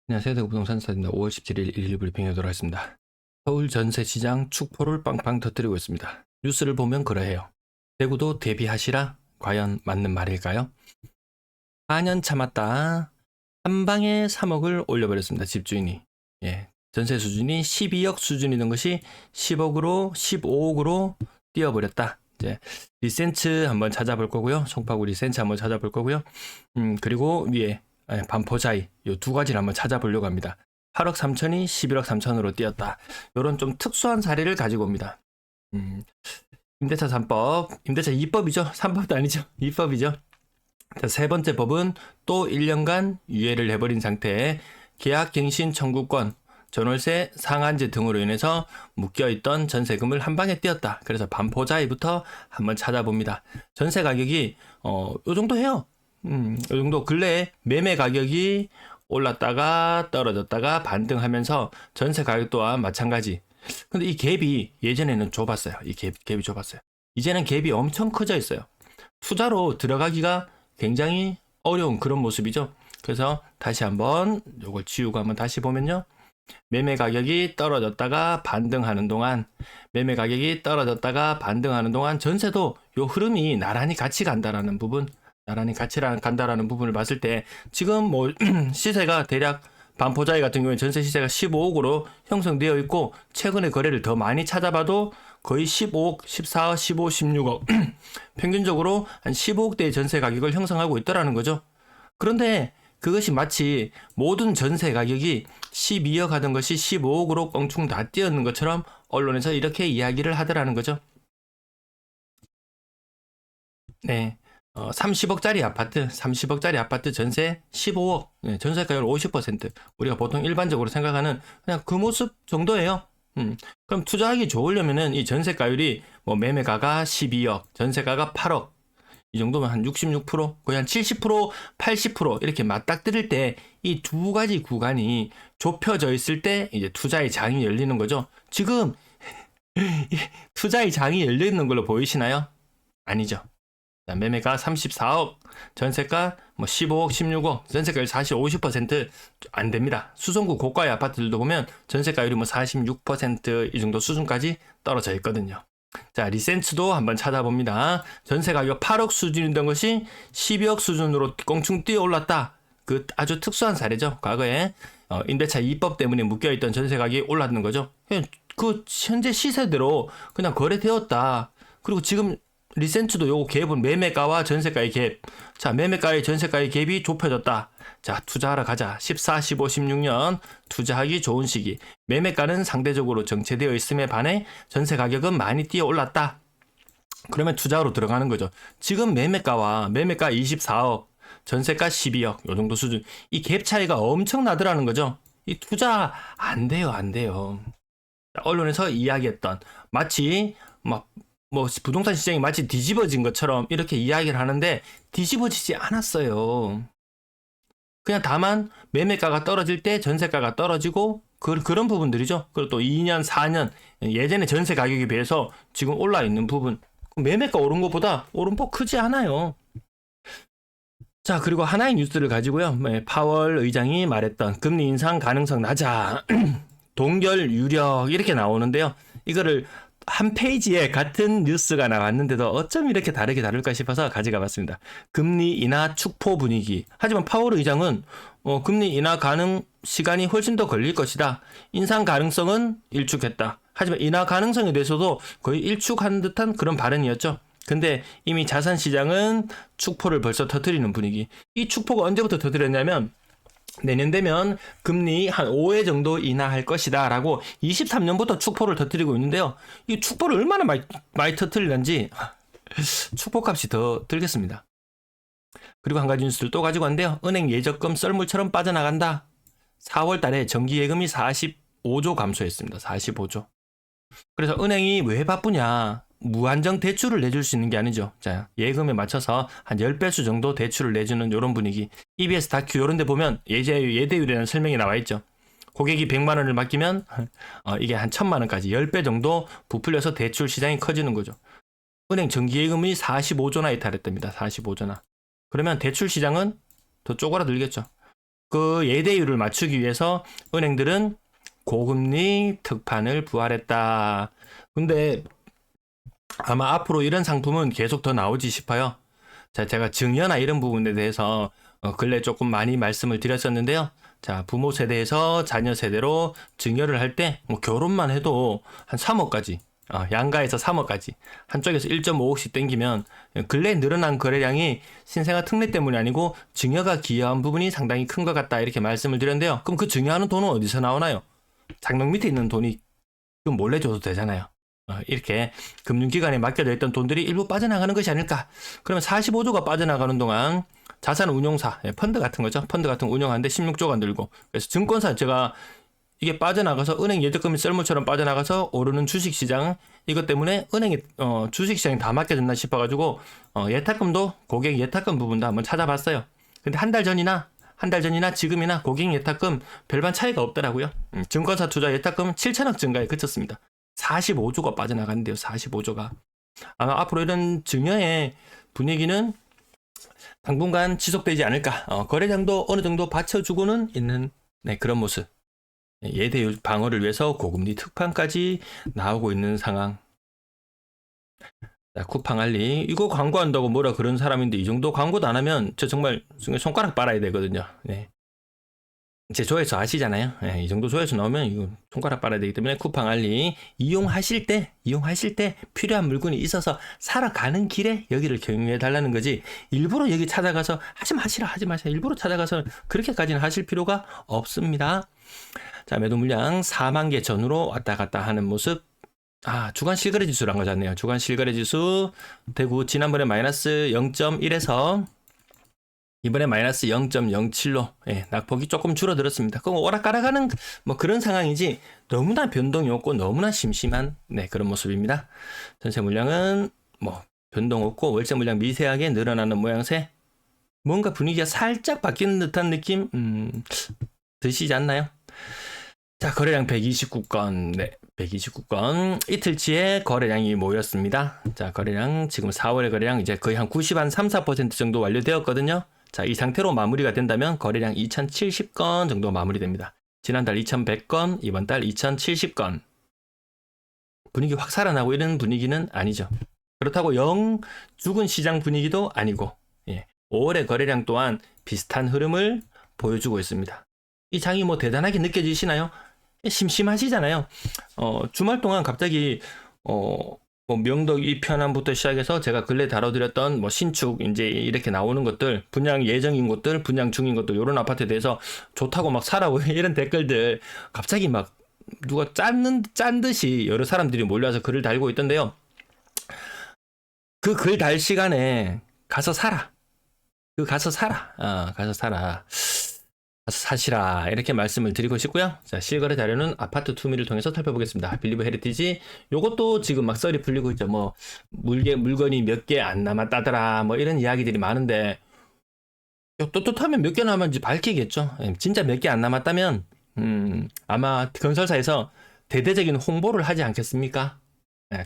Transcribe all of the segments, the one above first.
안녕하세요. 대구부동산 스타입니다. 5월 17일 일일 브리핑에 하도록 하겠습니다. 서울 전세시장 축포를 빵빵 터뜨리고 있습니다. 뉴스를 보면 그러해요. 대구도 대비하시라? 과연 맞는 말일까요? 4년 참았다. 한 방에 3억을 올려버렸습니다. 집주인이. 전세 수준이 12억 수준이던 것이 10억으로 15억으로 뛰어버렸다. 이제 리센츠 한번 찾아볼 거고요. 송파구 리센츠 한번 찾아볼 거고요. 그리고 위에 반포자이 이 두 가지를 한번 찾아보려고 합니다. 8억 3천이 11억 3천으로 뛰었다. 이런 좀 특수한 사례를 가지고 옵니다. 임대차 3법, 임대차 2법이죠. 3법도 아니죠. 2법이죠. 자, 세 번째 법은 또 1년간 유예를 해버린 상태에 계약갱신 청구권, 전월세 상한제 등으로 인해서 묶여있던 전세금을 한 방에 띄었다. 그래서 반포자이부터 한번 찾아봅니다. 전세 가격이 요 정도 해요. 이 정도 근래에 매매 가격이 올랐다가 떨어졌다가 반등하면서 전세 가격 또한 마찬가지. 근데 이 갭이 예전에는 좁았어요. 이 갭이 좁았어요. 이제는 갭이 엄청 커져 있어요. 투자로 들어가기가 굉장히 어려운 그런 모습이죠. 그래서 다시 한번 요걸 지우고 한번 다시 보면요. 매매 가격이 떨어졌다가 반등하는 동안 매매 가격이 떨어졌다가 반등하는 동안 전세도 요 흐름이 나란히 같이 간다라는 부분 나란히 같이 간다라는 부분을 봤을 때 지금 뭐 시세가 대략 반포자이 같은 경우에 전세 시세가 15억으로 형성되어 있고 최근에 거래를 더 많이 찾아봐도 거의 15억, 14억, 15억, 16억 평균적으로 한 15억대의 전세 가격을 형성하고 있더라는 거죠. 그런데 그것이 마치 모든 전세 가격이 12억 하던 것이 15억으로 껑충 다 뛰었는 것처럼 언론에서 이렇게 이야기를 하더라는 거죠. 네. 30억짜리 아파트 전세 15억, 전세가율 50%. 우리가 보통 일반적으로 생각하는 그냥 그 모습 정도예요. 그럼 투자하기 좋으려면은 이 전세가율이 뭐 매매가가 12억, 전세가가 8억, 이 정도면 한 66%, 거의 한 70%, 80% 이렇게 맞닥뜨릴 때 이 두 가지 구간이 좁혀져 있을 때 이제 투자의 장이 열리는 거죠. 지금 투자의 장이 열려 있는 걸로 보이시나요? 아니죠. 매매가 34억, 전세가 뭐 15억, 16억, 전세가율 40, 50%안 됩니다. 수성구 고가의 아파트들도 보면 전세가율이 뭐 46%이 정도 수준까지 떨어져 있거든요. 자, 리센츠도 한번 찾아봅니다. 전세 가격 8억 수준이던 것이 12억 수준으로 껑충 뛰어 올랐다. 그 아주 특수한 사례죠. 과거에 임대차 2법 때문에 묶여있던 전세 가격이 올랐는 거죠. 그 현재 시세대로 그냥 거래되었다. 그리고 지금 리센츠도 요거 갭은 매매가와 전세가의 갭. 자, 매매가의 전세가의 갭이 좁혀졌다. 자, 투자하러 가자. 14, 15, 16년 투자하기 좋은 시기. 매매가는 상대적으로 정체되어 있음에 반해 전세 가격은 많이 뛰어 올랐다. 그러면 투자로 들어가는 거죠. 지금 매매가 24억, 전세가 12억 요 정도 수준. 이 갭 차이가 엄청 나더라는 거죠. 이 투자 안 돼요, 안 돼요. 언론에서 이야기했던 마치 뭐 부동산 시장이 마치 뒤집어진 것처럼 이렇게 이야기를 하는데 뒤집어지지 않았어요. 그냥 다만 매매가가 떨어질 때 전세가가 떨어지고 그런 부분들이죠. 그리고 또 2년, 4년 예전에 전세 가격에 비해서 지금 올라 있는 부분. 매매가 오른 것보다 오른 폭 크지 않아요. 자, 그리고 하나의 뉴스를 가지고요. 파월 의장이 말했던 금리 인상 가능성 낮아. 동결 유력 이렇게 나오는데요. 이거를 한 페이지에 같은 뉴스가 나왔는데도 어쩜 이렇게 다르게 다를까 싶어서 가져가 봤습니다. 금리 인하 축포 분위기. 하지만 파월 의장은 금리 인하 가능 시간이 훨씬 더 걸릴 것이다. 인상 가능성은 일축했다. 하지만 인하 가능성에 대해서도 거의 일축한 듯한 그런 발언이었죠. 근데 이미 자산 시장은 축포를 벌써 터뜨리는 분위기. 이 축포가 언제부터 터뜨렸냐면 내년 되면 금리 한 5회 정도 인하할 것이다 라고 23년부터 축포를 터뜨리고 있는데요. 이 축포를 얼마나 많이 터뜨리는지 축포값이 더 들겠습니다. 그리고 한 가지 뉴스를 또 가지고 왔는데요. 은행 예적금 썰물처럼 빠져나간다. 4월 달에 정기예금이 45조 감소했습니다. 45조. 그래서 은행이 왜 바쁘냐. 무한정 대출을 내줄 수 있는 게 아니죠. 자, 예금에 맞춰서 한 10배수 정도 대출을 내주는 이런 분위기. EBS 다큐 이런 데 보면 예대율이라는 설명이 나와 있죠. 고객이 100만 원을 맡기면 이게 한 1000만 원까지 10배 정도 부풀려서 대출 시장이 커지는 거죠. 은행 정기예금이 45조나 이탈했답니다. 45조나. 그러면 대출 시장은 더 쪼그라들겠죠. 그 예대율을 맞추기 위해서 은행들은 고금리 특판을 부활했다. 근데 아마 앞으로 이런 상품은 계속 더 나오지 싶어요. 자, 제가 증여나 이런 부분에 대해서 근래 조금 많이 말씀을 드렸었는데요. 자, 부모 세대에서 자녀 세대로 증여를 할 때 뭐 결혼만 해도 한 3억까지, 양가에서 3억까지, 한쪽에서 1.5억씩 땡기면 근래 늘어난 거래량이 신생아 특례 때문이 아니고 증여가 기여한 부분이 상당히 큰 것 같다 이렇게 말씀을 드렸는데요. 그럼 그 증여하는 돈은 어디서 나오나요? 장롱 밑에 있는 돈이 그럼 몰래 줘도 되잖아요. 이렇게 금융기관에 맡겨져 있던 돈들이 일부 빠져나가는 것이 아닐까. 그러면 45조가 빠져나가는 동안 자산 운용사, 펀드 같은 거죠. 펀드 같은 거 운영하는데 16조가 늘고. 그래서 증권사 제가 이게 빠져나가서 은행 예적금이 썰물처럼 빠져나가서 오르는 주식시장 이것 때문에 은행이 주식시장이 다 맡겨졌나 싶어가지고 예탁금도 고객 예탁금 부분도 한번 찾아봤어요. 근데 한 달 전이나 지금이나 고객 예탁금 별반 차이가 없더라고요. 증권사 투자 예탁금 7천억 증가에 그쳤습니다. 45조가 빠져나갔는데요. 45조가. 아마 앞으로 이런 증여의 분위기는 당분간 지속되지 않을까. 거래량도 어느 정도 받쳐주고는 있는 그런 모습. 예대율 방어를 위해서 고금리 특판까지 나오고 있는 상황. 자, 쿠팡알리 이거 광고한다고 뭐라 그런 사람인데 이 정도 광고도 안 하면 저 정말 손가락 빨아야 되거든요. 네. 제 조회수 아시잖아요. 네, 이 정도 조회수 나오면 이거 손가락 빨아야 되기 때문에 쿠팡알리 이용하실 때 필요한 물건이 있어서 사러 가는 길에 여기를 경유해 달라는 거지. 일부러 여기 찾아가서 하지 마시라. 일부러 찾아가서 그렇게까지는 하실 필요가 없습니다. 자, 매도 물량 4만 개 전후로 왔다 갔다 하는 모습. 주간 실거래 지수란 거잖아요. 주간 실거래 지수 대구 지난번에 마이너스 0.1에서 이번에 마이너스 0.07로 낙폭이 조금 줄어들었습니다. 그럼 오락가락하는 뭐 그런 상황이지 너무나 변동이 없고 너무나 심심한 그런 모습입니다. 전세 물량은 뭐 변동 없고 월세 물량 미세하게 늘어나는 모양새. 뭔가 분위기가 살짝 바뀌는 듯한 느낌 드시지 않나요? 자, 거래량 129건. 129건. 이틀치의 거래량이 모였습니다. 자, 거래량 지금 4월의 거래량 이제 거의 한 93~4% 정도 완료되었거든요. 자, 이 상태로 마무리가 된다면 거래량 2070건 정도 마무리됩니다. 지난달 2100건, 이번 달 2070건. 분위기 확 살아나고 이런 분위기는 아니죠. 그렇다고 영 죽은 시장 분위기도 아니고 5월의 거래량 또한 비슷한 흐름을 보여주고 있습니다. 이 장이 뭐 대단하게 느껴지시나요? 심심하시잖아요. 주말 동안 갑자기 뭐 명덕 2편함부터 시작해서 제가 근래 다뤄드렸던 뭐 신축 이제 이렇게 나오는 것들, 분양 예정인 곳들, 분양 중인 것들, 이런 아파트에 대해서 좋다고 막 사라고 이런 댓글들 갑자기 막 누가 짠 듯이 여러 사람들이 몰려와서 글을 달고 있던데요. 그 글 달 시간에 가서 사라. 가서 사라. 사시라 이렇게 말씀을 드리고 싶고요. 자, 실거래 자료는 아파트 투미를 통해서 살펴보겠습니다. 빌리브 헤리티지 요것도 지금 막 썰이 풀리고 있죠. 뭐 물건이 몇 개 안 남았다더라 뭐 이런 이야기들이 많은데 떳떳하면 몇 개 남았는지 밝히겠죠. 진짜 몇 개 안 남았다면 아마 건설사에서 대대적인 홍보를 하지 않겠습니까?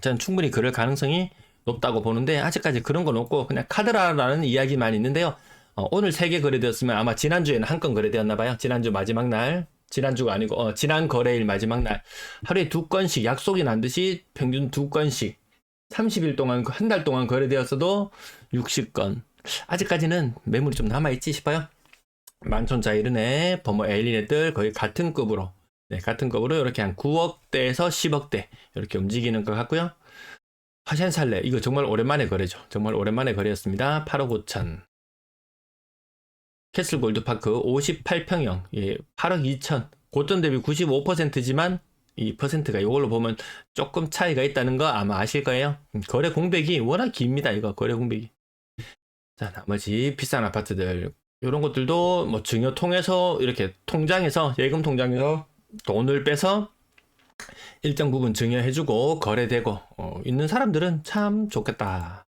저는 충분히 그럴 가능성이 높다고 보는데 아직까지 그런 건 없고 그냥 카드라라는 이야기만 있는데요. 오늘 3개 거래되었으면 아마 지난주에는 한 건 거래되었나봐요. 지난주 마지막 날. 지난주가 아니고 지난 거래일 마지막 날. 하루에 2건씩 약속이 난 듯이 평균 2건씩 30일 동안 한 달 동안 거래되었어도 60건. 아직까지는 매물이 좀 남아있지 싶어요. 만천자 이르네 버머 에일리넷들 거의 같은 급으로 이렇게 한 9억대에서 10억대 이렇게 움직이는 것 같고요. 화산살레 이거 정말 오랜만에 거래죠. 정말 오랜만에 거래였습니다. 8억 5천. 캐슬 골드파크 58평형 8억 2천. 고점 대비 95%지만 이 퍼센트가 이걸로 보면 조금 차이가 있다는 거 아마 아실 거예요. 거래 공백이 워낙 깁니다. 이거 거래 공백이. 자, 나머지 비싼 아파트들 이런 것들도 뭐 증여 통해서 이렇게 통장에서 예금 통장에서 돈을 빼서 일정 부분 증여해주고 거래되고 있는 사람들은 참 좋겠다.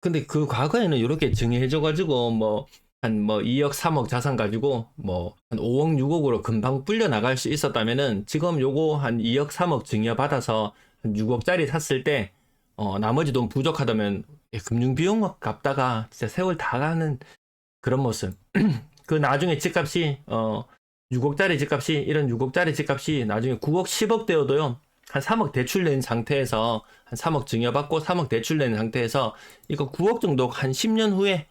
근데 그 과거에는 이렇게 증여해줘가지고 한 2억 3억 자산 가지고 한 5억 6억으로 금방 불려 나갈 수 있었다면은 지금 요거 한 2억 3억 증여 받아서 한 6억짜리 샀을 때 나머지 돈 부족하다면 금융비용 값다가 진짜 세월 다 가는 그런 모습. 그 나중에 집값이 6억짜리 집값이 이런 6억짜리 집값이 나중에 9억 10억 되어도요. 한 3억 대출 낸 상태에서 한 3억 증여받고 3억 대출 낸 상태에서 이거 9억 정도 한 10년 후에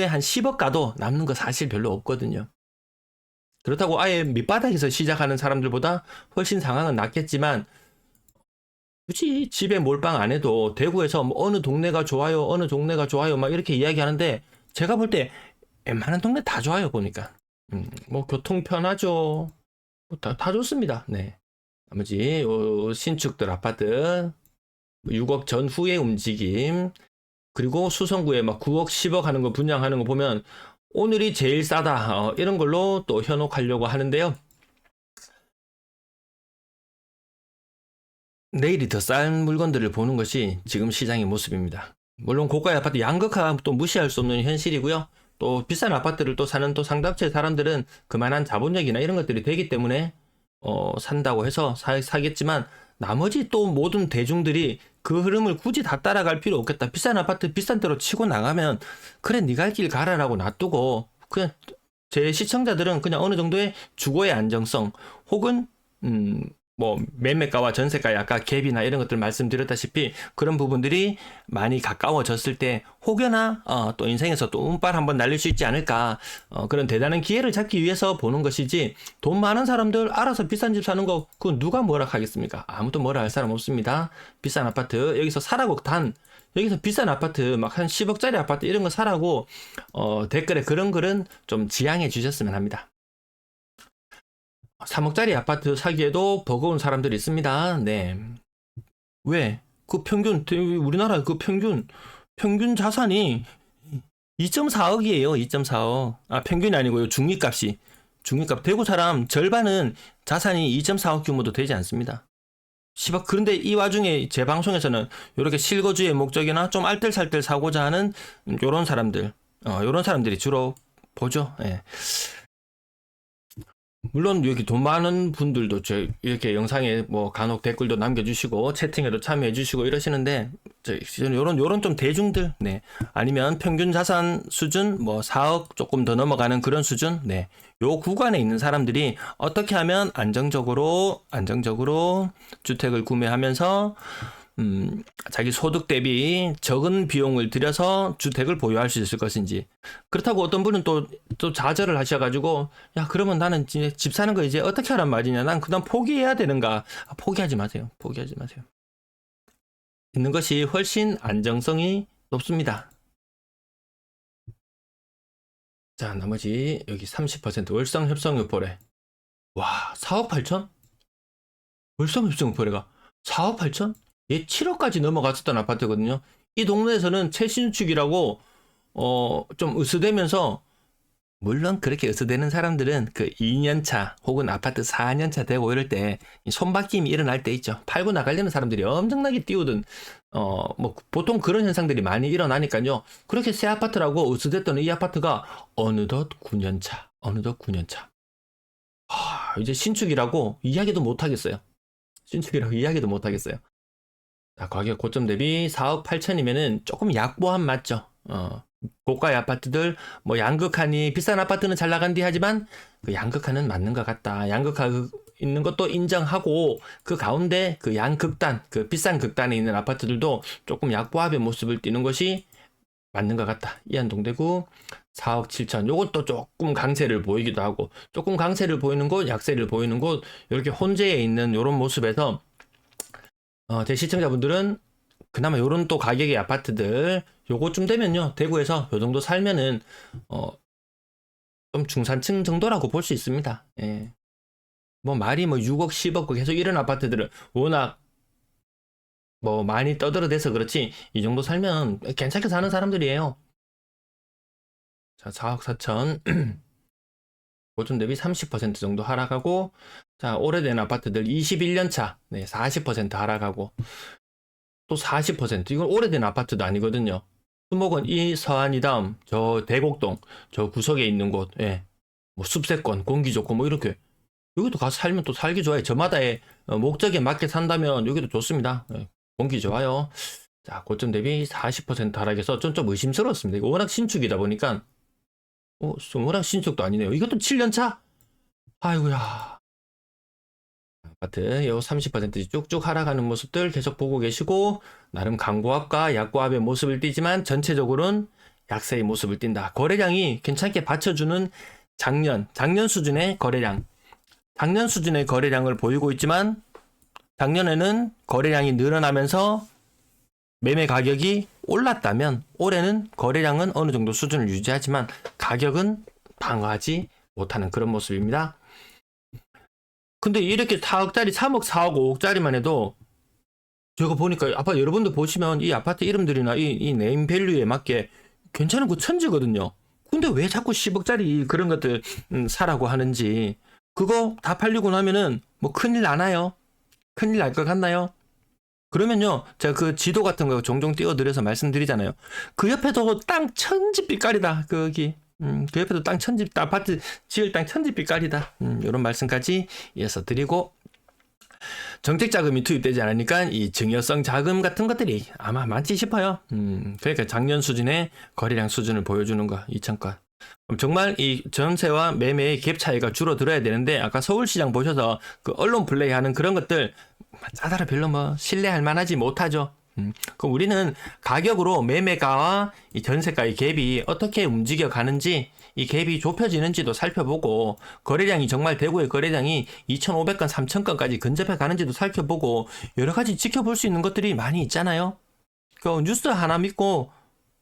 한 10억 가도 남는 거 사실 별로 없거든요. 그렇다고 아예 밑바닥에서 시작하는 사람들보다 훨씬 상황은 낫겠지만 굳이 집에 몰빵 안 해도 대구에서 뭐 어느 동네가 좋아요, 어느 동네가 좋아요 막 이렇게 이야기하는데 제가 볼 때 웬만한 동네 다 좋아요 보니까. 뭐 교통 편하죠. 뭐 다 좋습니다. 네. 나머지 신축들 아파트 6억 전후의 움직임 그리고 수성구에 막 9억 10억 하는 거 분양하는 거 보면 오늘이 제일 싸다 이런 걸로 또 현혹하려고 하는데요. 내일이 더 싼 물건들을 보는 것이 지금 시장의 모습입니다. 물론 고가의 아파트 양극화 또 무시할 수 없는 현실이고요. 또 비싼 아파트를 또 사는 또 상당수의 사람들은 그만한 자본력이나 이런 것들이 되기 때문에 산다고 해서 사겠지만 나머지 또 모든 대중들이 그 흐름을 굳이 다 따라갈 필요 없겠다. 비싼 아파트 비싼 데로 치고 나가면 그래 네 갈 길 가라라고 놔두고 그냥 제 시청자들은 그냥 어느 정도의 주거의 안정성 혹은 뭐 매매가와 전세가의 아까 갭이나 이런 것들 말씀드렸다시피 그런 부분들이 많이 가까워졌을 때 혹여나 또 인생에서 또 운빨 한번 날릴 수 있지 않을까 그런 대단한 기회를 잡기 위해서 보는 것이지 돈 많은 사람들 알아서 비싼 집 사는 거 그건 누가 뭐라 하겠습니까? 아무도 뭐라 할 사람 없습니다. 비싼 아파트 여기서 사라고 여기서 비싼 아파트 막 한 10억짜리 아파트 이런 거 사라고 댓글에 그런 글은 좀 지양해 주셨으면 합니다. 3억짜리 아파트 사기에도 버거운 사람들이 있습니다. 네. 왜? 그 평균, 우리나라 그 평균 자산이 2.4억이에요. 2.4억. 아, 평균이 아니고요. 중위값이. 중위값. 대구 사람 절반은 자산이 2.4억 규모도 되지 않습니다. 10억. 그런데 이 와중에 제 방송에서는 이렇게 실거주의 목적이나 좀 알뜰살뜰 사고자 하는 요런 사람들이 주로 보죠. 예. 물론 여기 돈 많은 분들도 이렇게 영상에 뭐 간혹 댓글도 남겨주시고 채팅에도 참여해주시고 이러시는데 요런 좀 대중들 네 아니면 평균 자산 수준 뭐 4억 조금 더 넘어가는 그런 수준 네 요 구간에 있는 사람들이 어떻게 하면 안정적으로 주택을 구매하면서 자기 소득 대비 적은 비용을 들여서 주택을 보유할 수 있을 것인지. 그렇다고 어떤 분은 또 좌절을 하셔가지고, 야, 그러면 나는 이제 집 사는 거 이제 어떻게 하란 말이냐. 난 그다음 포기해야 되는가. 포기하지 마세요. 포기하지 마세요. 있는 것이 훨씬 안정성이 높습니다. 자, 나머지 여기 30% 월성 협성유포래. 와, 4억 8천? 월성 협성유포래가 4억 8천? 얘 7억까지 넘어갔었던 아파트거든요. 이 동네에서는 최신축이라고 좀 으스대면서 물론 그렇게 으스대는 사람들은 그 2년차 혹은 아파트 4년차 되고 이럴 때 손바뀜이 일어날 때 있죠. 팔고 나가려는 사람들이 엄청나게 뛰어든 뭐 보통 그런 현상들이 많이 일어나니까요. 그렇게 새 아파트라고 으스댔던 이 아파트가 어느덧 9년차. 이제 신축이라고 이야기도 못 하겠어요. 자, 가격 고점 대비 4억 8천이면은 조금 약보한 맞죠. 고가의 아파트들, 뭐 양극하니 비싼 아파트는 잘 나간디 하지만 그 양극하는 맞는 것 같다. 양극화 있는 것도 인정하고 그 가운데 그 양극단, 그 비싼 극단에 있는 아파트들도 조금 약보합의 모습을 띠는 것이 맞는 것 같다. 이한동대구 4억 7천. 요것도 조금 강세를 보이기도 하고 조금 강세를 보이는 곳, 약세를 보이는 곳 이렇게 혼재해 있는 이런 모습에서 제 시청자분들은 그나마 요런 또 가격의 아파트들 요거쯤 되면요 대구에서 요 정도 살면은 좀 중산층 정도라고 볼 수 있습니다. 예. 뭐 말이 뭐 6억 10억 계속 이런 아파트들은 워낙 뭐 많이 떠들어대서 그렇지 이 정도 살면 괜찮게 사는 사람들이에요. 자 4억 4천 고점 대비 30% 정도 하락하고 자 오래된 아파트들 21년 차 네, 40% 하락하고 또 40% 이건 오래된 아파트도 아니거든요. 수목원 이 서안이 다음 저 대곡동 저 구석에 있는 곳 예. 뭐 숲세권 공기 좋고 뭐 이렇게 여기도 가서 살면 또 살기 좋아요. 저마다의 목적에 맞게 산다면 여기도 좋습니다. 예. 공기 좋아요. 자 고점 대비 40% 하락해서 좀 의심스러웠습니다. 이거 워낙 신축이다 보니까 승우랑 신축도 아니네요. 이것도 7년 차? 아이고야. 아파트 요 30% 쭉쭉 하락하는 모습들 계속 보고 계시고, 나름 강보합과 약보합의 모습을 띠지만 전체적으로는 약세의 모습을 띈다. 거래량이 괜찮게 받쳐주는 작년 수준의 거래량, 작년 수준의 거래량을 보이고 있지만, 작년에는 거래량이 늘어나면서 매매 가격이 올랐다면 올해는 거래량은 어느 정도 수준을 유지하지만 가격은 방어하지 못하는 그런 모습입니다. 근데 이렇게 4억짜리, 3억, 4억, 5억짜리만 해도 제가 보니까 아파트 여러분들 보시면 이 아파트 이름들이나 이 네임밸류에 맞게 괜찮은 거 천지거든요. 근데 왜 자꾸 10억짜리 그런 것들 사라고 하는지, 그거 다 팔리고 나면은 뭐 큰일 나나요? 큰일 날 것 같나요? 그러면요, 제가 그 지도 같은 거 종종 띄워드려서 말씀드리잖아요. 그 옆에도 땅 천지빛깔이다. 거기. 그 옆에도 땅 천집, 아파트 지을 땅 천지빛깔이다. 이런 말씀까지 이어서 드리고, 정책 자금이 투입되지 않으니까 이 증여성 자금 같은 것들이 아마 많지 싶어요. 그러니까 작년 수준의 거래량 수준을 보여주는 거, 2천건. 정말 이 전세와 매매의 갭 차이가 줄어들어야 되는데, 아까 서울시장 보셔서 그 언론 플레이하는 그런 것들 짜다라 별로 뭐 신뢰할 만하지 못하죠. 그럼 우리는 가격으로 매매가와 이 전세가의 갭이 어떻게 움직여 가는지, 이 갭이 좁혀지는지도 살펴보고, 거래량이 정말 대구의 거래량이 2,500건, 3,000건까지 근접해 가는지도 살펴보고, 여러 가지 지켜볼 수 있는 것들이 많이 있잖아요. 그 뉴스 하나 믿고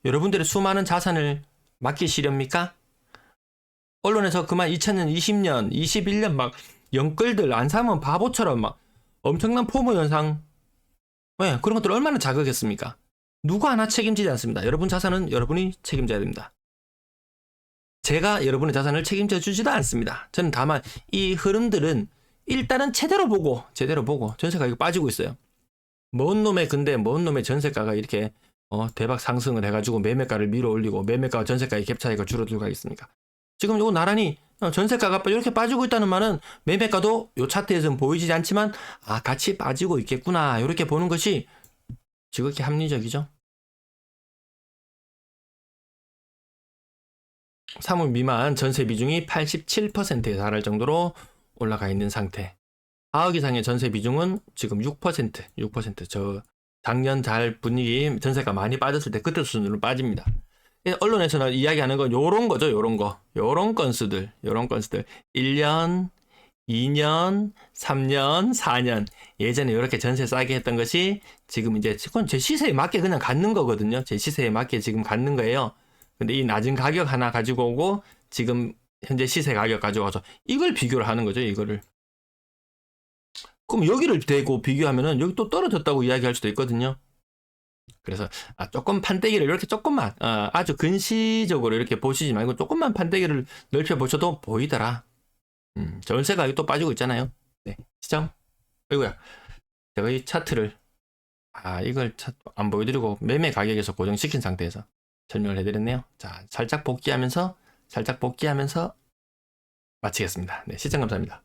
여러분들의 수많은 자산을 맡기시렵니까? 언론에서 그만 2000년, 20년, 21년 막 영끌들 안 사면 바보처럼 막 엄청난 포모 현상, 네, 그런 것들 얼마나 자극했습니까? 누구 하나 책임지지 않습니다. 여러분 자산은 여러분이 책임져야 됩니다. 제가 여러분의 자산을 책임져 주지도 않습니다. 저는 다만 이 흐름들은 일단은 제대로 보고 전세 가격이 빠지고 있어요. 뭔 놈의 전세가가 이렇게 대박 상승을 해가지고 매매가를 밀어 올리고 매매가와 전세가의 갭 차이가 줄어들고 가겠습니까? 지금 요 나란히 전세가가 이렇게 빠지고 있다는 말은 매매가도 요 차트에서는 보이지 않지만 같이 빠지고 있겠구나, 이렇게 보는 것이 지극히 합리적이죠. 3월 미만 전세 비중이 87%에 달할 정도로 올라가 있는 상태. 4억 이상의 전세 비중은 지금 6%. 저 작년 달 분위기 전세가 많이 빠졌을 때 그때 수준으로 빠집니다. 언론에서는 이야기하는 건 요런 거죠. 요런 건수들. 1년, 2년, 3년, 4년. 예전에 이렇게 전세 싸게 했던 것이 지금 이제 그건 제 시세에 맞게 그냥 갖는 거거든요. 제 시세에 맞게 지금 갖는 거예요. 근데 이 낮은 가격 하나 가지고 오고 지금 현재 시세 가격 가져와서 이걸 비교를 하는 거죠. 이거를. 그럼 여기를 대고 비교하면은 여기 또 떨어졌다고 이야기할 수도 있거든요. 그래서 조금 판때기를 이렇게 조금만 아주 근시적으로 이렇게 보시지 말고 조금만 판때기를 넓혀 보셔도 보이더라. 전세가 또 빠지고 있잖아요. 네, 시청. 아이고야, 제가 이 차트를 이걸 안 보여드리고 매매 가격에서 고정시킨 상태에서 설명을 해드렸네요. 자, 살짝 복귀하면서 마치겠습니다. 네, 시청 감사합니다.